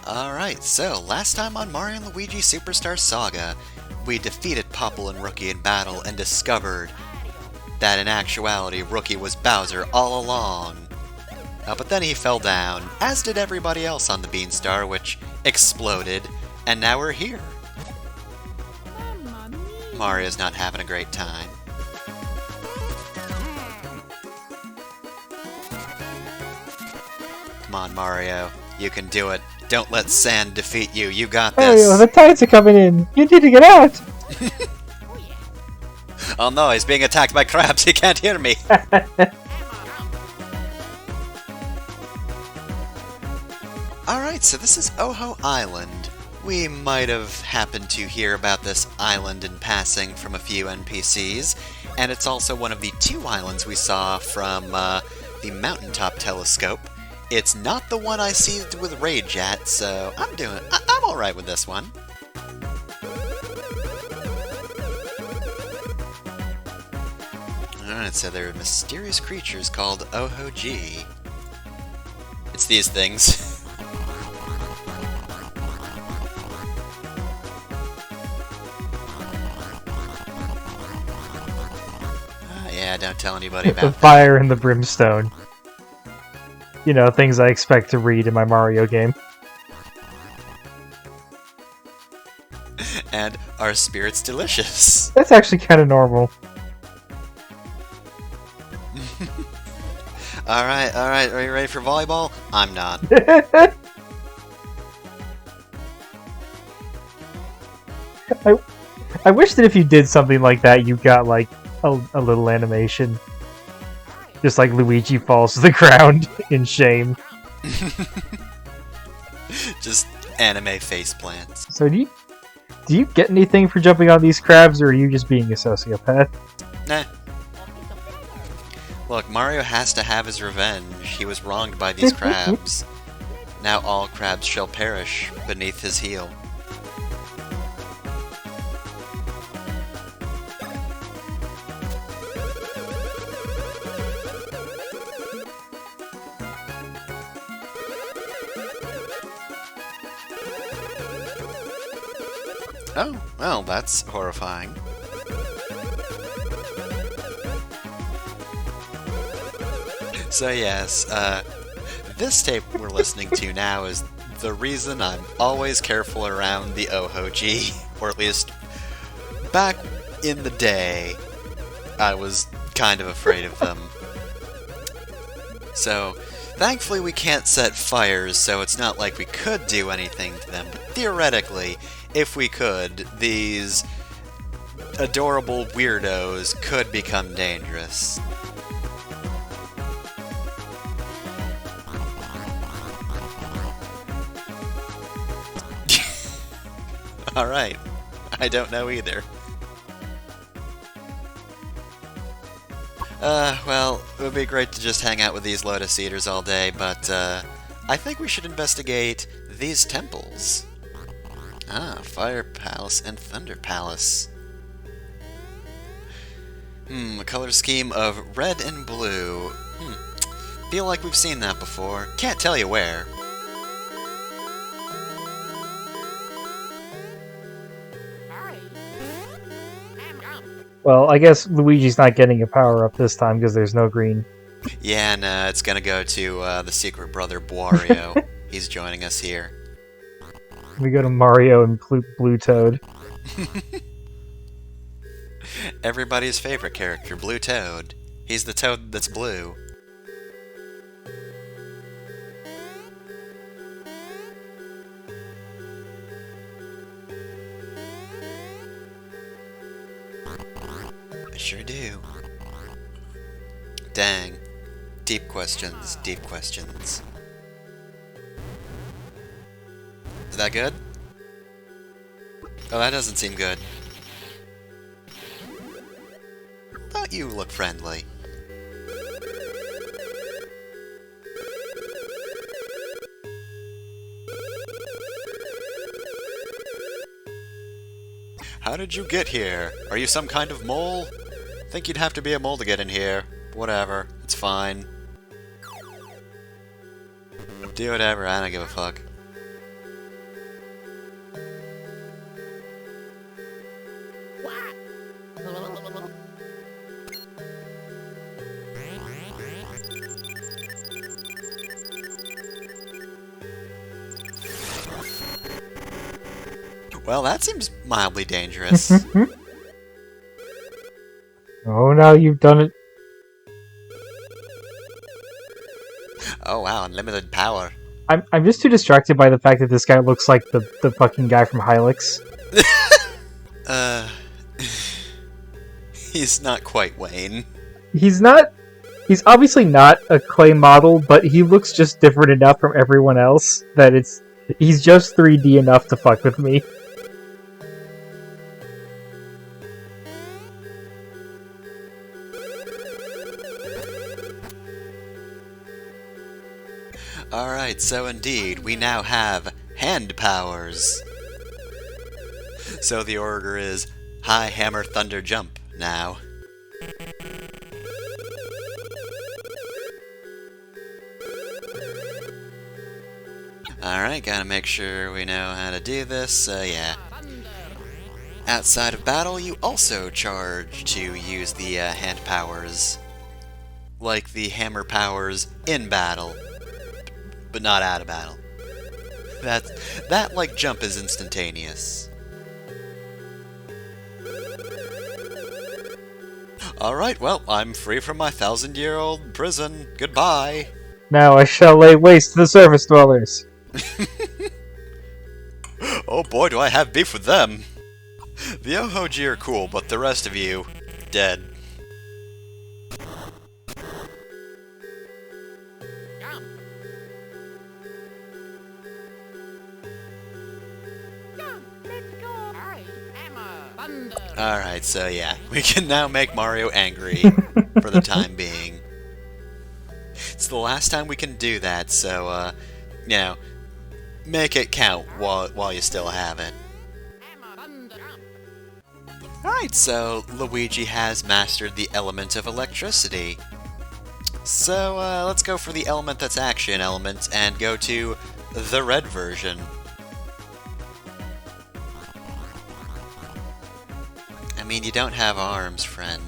Alright, so last time on Mario & Luigi Superstar Saga, we defeated Popple and Rookie in battle and discovered that in actuality Rookie was Bowser all along. But then he fell down, as did everybody else on the Beanstar, which exploded, and now we're here. Mario's not having a great time. Come on, Mario. You can do it. Don't let sand defeat you. You got this. Mario, the tides are coming in. You need to get out. Oh no, he's being attacked by crabs. He can't hear me. Alright, so this is Oho Island. We might have happened to hear about this island in passing from a few NPCs, and it's also one of the two islands we saw from the Mountaintop Telescope. It's not the one I seethed with rage at, so I'm alright with this one. Alright, so there are mysterious creatures called Oho-G. It's these things. Yeah, don't tell anybody about the fire and the brimstone. You know, things I expect to read in my Mario game. And are spirits delicious? That's actually kind of normal. Alright, are you ready for volleyball? I'm not. I wish that if you did something like that, you got, like, a little animation. Just like Luigi falls to the ground in shame. Just anime faceplants. So do you get anything for jumping on these crabs, or are you just being a sociopath? Nah. Look, Mario has to have his revenge. He was wronged by these crabs. Now all crabs shall perish beneath his heel. Oh, well, that's horrifying. So yes, this tape we're listening to now is the reason I'm always careful around the Oho-G, or at least back in the day, I was kind of afraid of them. So, thankfully we can't set fires, so it's not like we could do anything to them, but theoretically, if we could, these adorable weirdos could become dangerous. Alright, I don't know either. Well, it would be great to just hang out with these Lotus Eaters all day, but, I think we should investigate these temples. Ah, Fire Palace and Thunder Palace. A color scheme of red and blue. Feel like we've seen that before. Can't tell you where. Well, I guess Luigi's not getting a power-up this time because there's no green. Yeah, no, it's gonna go to the secret brother Wario. He's joining us here. We go to Mario and Blue Toad. Everybody's favorite character, Blue Toad. He's the toad that's blue. I sure do. Dang. Deep questions, deep questions. Is that good? Oh, that doesn't seem good. Thought you look friendly. How did you get here? Are you some kind of mole? Think you'd have to be a mole to get in here. Whatever, it's fine. Do whatever, I don't give a fuck. Well, that seems mildly dangerous. Oh, now you've done it. Oh wow, unlimited power. I'm just too distracted by the fact that this guy looks like the fucking guy from Hylix. Uh... He's not quite Wayne. He's not... He's obviously not a clay model, but he looks just different enough from everyone else that it's... He's just 3D enough to fuck with me. Alright, so indeed, we now have hand powers. So the order is High Hammer Thunder Jump now. Alright, gotta make sure we know how to do this, yeah. Outside of battle, you also charge to use the hand powers. Like the hammer powers in battle, but not out of battle. That like jump is instantaneous. Alright, well, I'm free from my 1,000-year-old prison. Goodbye. Now I shall lay waste to the surface dwellers. Oh boy, do I have beef with them. The Ohoji are cool, but the rest of you, dead. Alright, so yeah, we can now make Mario angry for the time being. It's the last time we can do that, so, you know, make it count while you still have it. Alright, so Luigi has mastered the element of electricity. So, let's go for the element that's action element and go to the red version. I mean, you don't have arms, friend.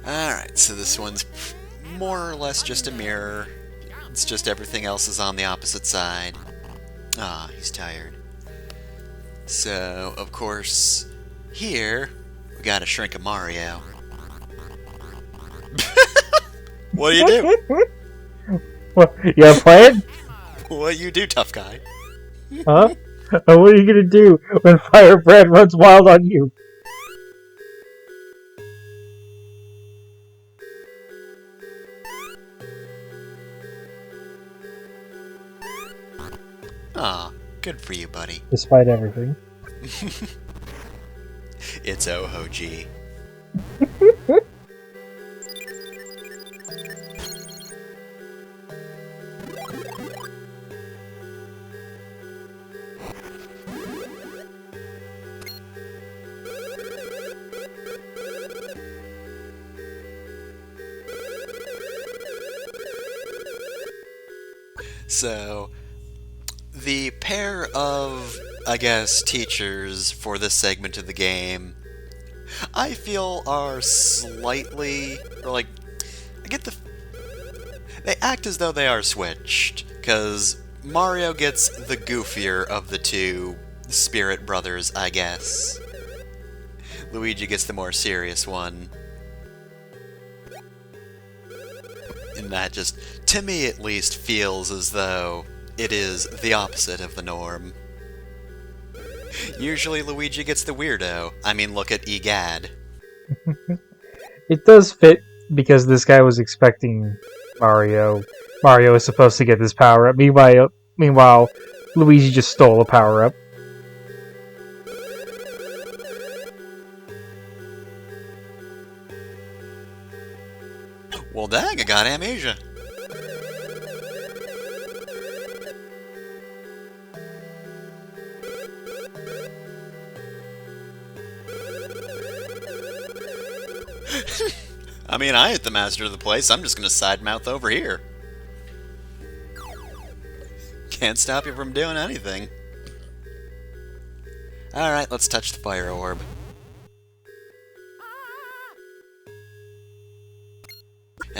Alright, so this one's more or less just a mirror. It's just everything else is on the opposite side. Ah, he's tired. So, of course, here, we gotta shrink a Mario. What do you do? What, you have a plan? What you do, tough guy? Huh? What are you gonna do when Firebrand runs wild on you? Aw, good for you, buddy. Despite everything. It's Ohoji. So, the pair of, I guess, teachers for this segment of the game, I feel are slightly, or like, they act as though they are switched, because Mario gets the goofier of the two spirit brothers, I guess. Luigi gets the more serious one. And that just, to me at least, feels as though it is the opposite of the norm. Usually Luigi gets the weirdo. I mean, look at Egad. It does fit because this guy was expecting Mario. Mario is supposed to get this power up. Meanwhile, Luigi just stole a power up. Well, dang, I got amnesia. I mean, I ain't the master of the place. I'm just gonna side mouth over here. Can't stop you from doing anything. Alright, let's touch the fire orb.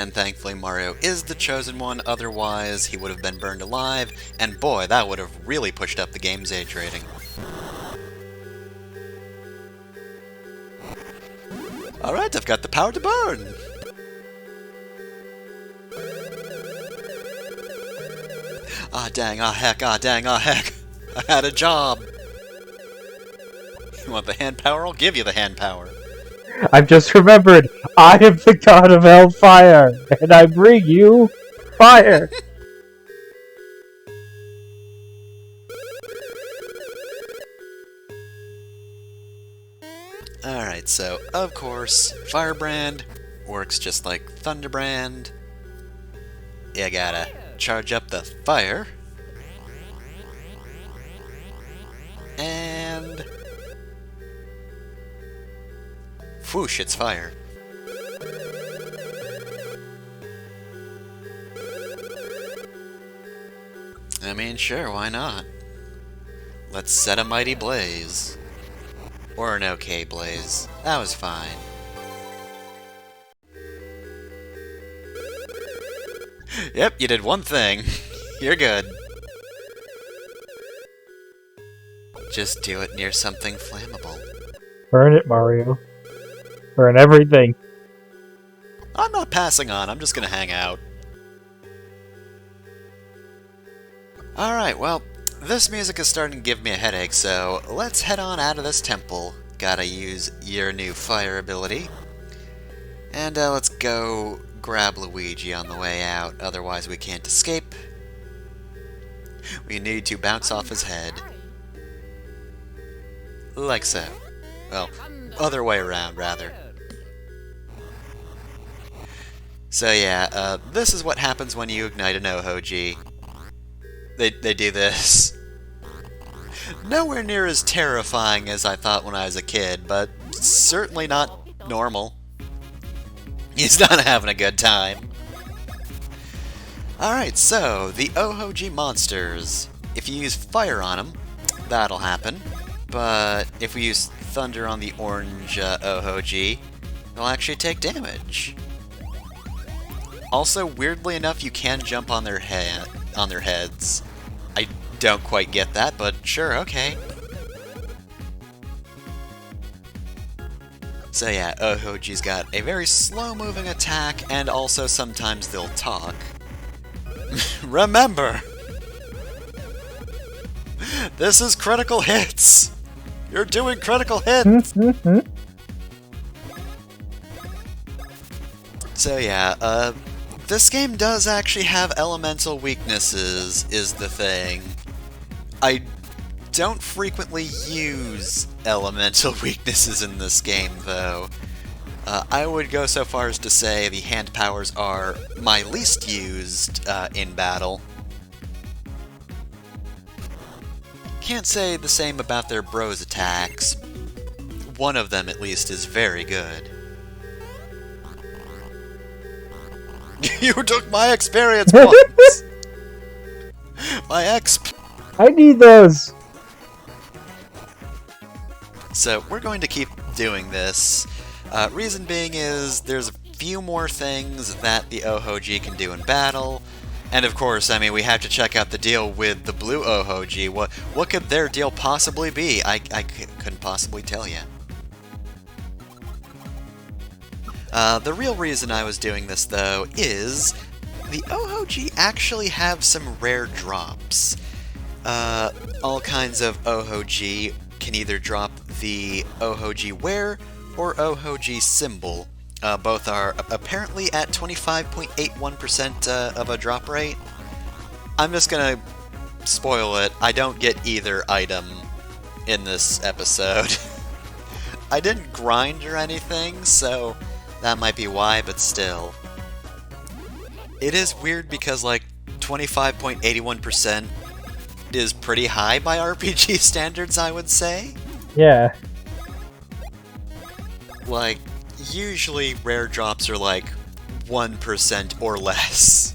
And thankfully Mario is the chosen one, otherwise he would have been burned alive, and boy, that would have really pushed up the game's age rating. Alright, I've got the power to burn! Ah dang, ah heck, ah dang, ah heck! I had a job! You want the hand power? I'll give you the hand power. I've just remembered, I am the god of hellfire, and I bring you fire! Alright, so, of course, Firebrand works just like Thunderbrand. You gotta charge up the fire. And... whoosh, it's fire. I mean, sure, why not? Let's set a mighty blaze. Or an okay blaze. That was fine. Yep, you did one thing. You're good. Just do it near something flammable. Burn it, Mario. Burn everything. I'm not passing on, I'm just gonna hang out. Alright, well, this music is starting to give me a headache, so let's head on out of this temple. Gotta use your new fire ability. And let's go grab Luigi on the way out, otherwise we can't escape. We need to bounce off his head. Like so. Well, other way around, rather. So yeah, this is what happens when you ignite an OHG. They do this. Nowhere near as terrifying as I thought when I was a kid, but certainly not normal. He's not having a good time. Alright, so, the OHG monsters. If you use fire on them, that'll happen. But if we use thunder on the orange OHG, they'll actually take damage. Also, weirdly enough, you can jump on their heads. I don't quite get that, but sure, okay. So yeah, OHG's got a very slow-moving attack, and also sometimes they'll talk. Remember! This is critical hits! You're doing critical hits! So yeah, this game does actually have elemental weaknesses, is the thing. I don't frequently use elemental weaknesses in this game, though. I would go so far as to say the hand powers are my least used in battle. Can't say the same about their bros attacks. One of them, at least, is very good. You took my experience points! My exp... I need those! So, we're going to keep doing this. Reason being is, there's a few more things that the OHG can do in battle. And of course, I mean, we have to check out the deal with the blue OHG. What could their deal possibly be? I couldn't possibly tell you. The real reason I was doing this, though, is the OHG actually have some rare drops. All kinds of OHG can either drop the OHG wear or OHG symbol. Both are apparently at 25.81% of a drop rate. I'm just gonna spoil it. I don't get either item in this episode. I didn't grind or anything, so that might be why, but still. It is weird because, like, 25.81% is pretty high by RPG standards, I would say. Yeah. Like, usually rare drops are like 1% or less.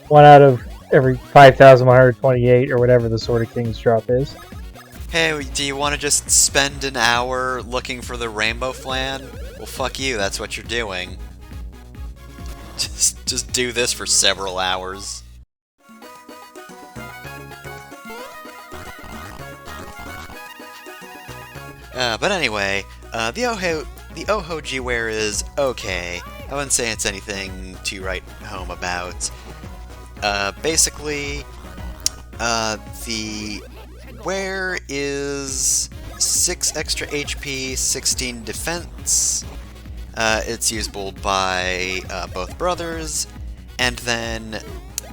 1 out of every 5,128 or whatever the Sword of Kings drop is. Hey, do you want to just spend an hour looking for the rainbow flan? Well, fuck you, that's what you're doing. Just Just do this for several hours. But anyway, the Oho-jiware is okay. I wouldn't say it's anything to write home about. Basically, the wear is 6 extra HP, 16 defense. It's usable by both brothers, and then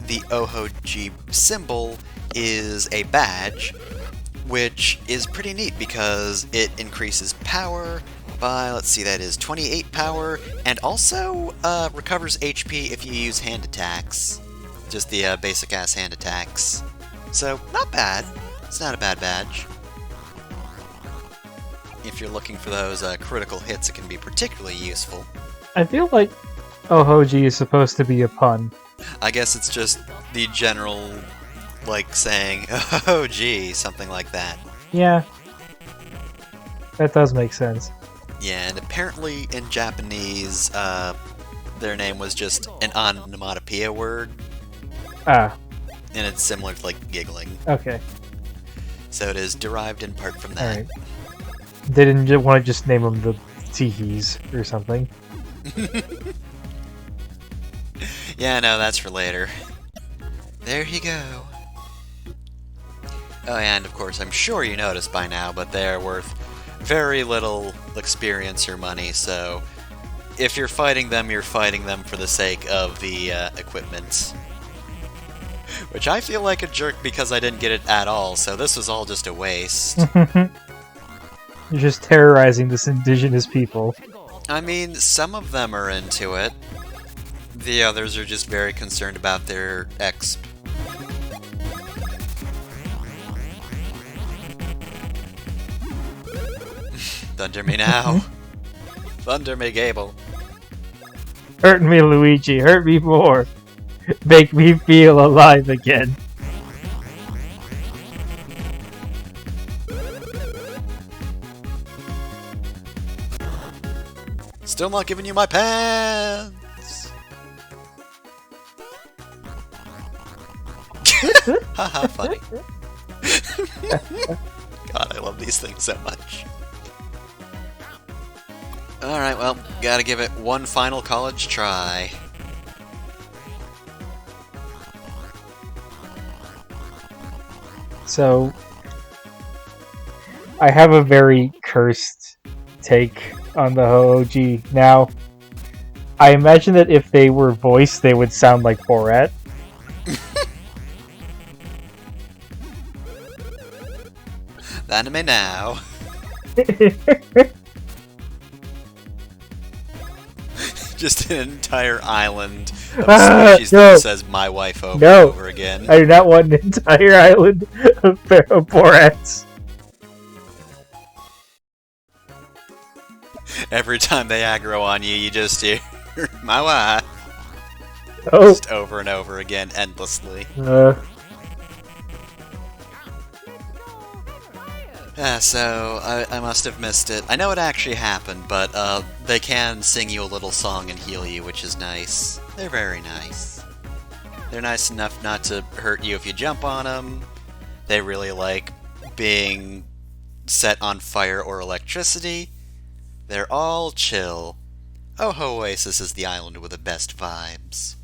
the Oho-ji symbol is a badge, which is pretty neat because it increases power by, let's see, that is 28 power, and also recovers HP if you use hand attacks. Just the basic-ass hand attacks. So, not bad. It's not a bad badge. If you're looking for those critical hits, it can be particularly useful. I feel like Ohoji is supposed to be a pun. I guess it's just the general, like, saying, oh gee, something like that. Yeah. That does make sense. Yeah, and apparently in Japanese, their name was just an onomatopoeia word. Ah. And it's similar to, like, giggling. Okay. So it is derived in part from that. Alright. They didn't want to just name them the Teehees or something. Yeah, no, that's for later. There you go. Oh, and of course, I'm sure you noticed by now, but they're worth very little experience or money, so if you're fighting them for the sake of the equipment. Which I feel like a jerk because I didn't get it at all, so this was all just a waste. You're just terrorizing this indigenous people. I mean, some of them are into it. The others are just very concerned about their exp. Thunder me now. Thunder me, Gable. Hurt me, Luigi. Hurt me more. Make me feel alive again. Still not giving you my pants! Haha, funny. God, I love these things so much. Alright, well, gotta give it one final college try. So, I have a very cursed take on the Ho-Oh-Ji. Now, I imagine that if they were voiced, they would sound like Borat. Anime now. Just an entire island of species that says my wife over and over again. I do not want an entire island of Borats. Every time they aggro on you, you just hear my wife. Oh. Just over and over again, endlessly. So, I must have missed it. I know it actually happened, but they can sing you a little song and heal you, which is nice. They're very nice. They're nice enough not to hurt you if you jump on them. They really like being set on fire or electricity. They're all chill. Oho Oasis is the island with the best vibes.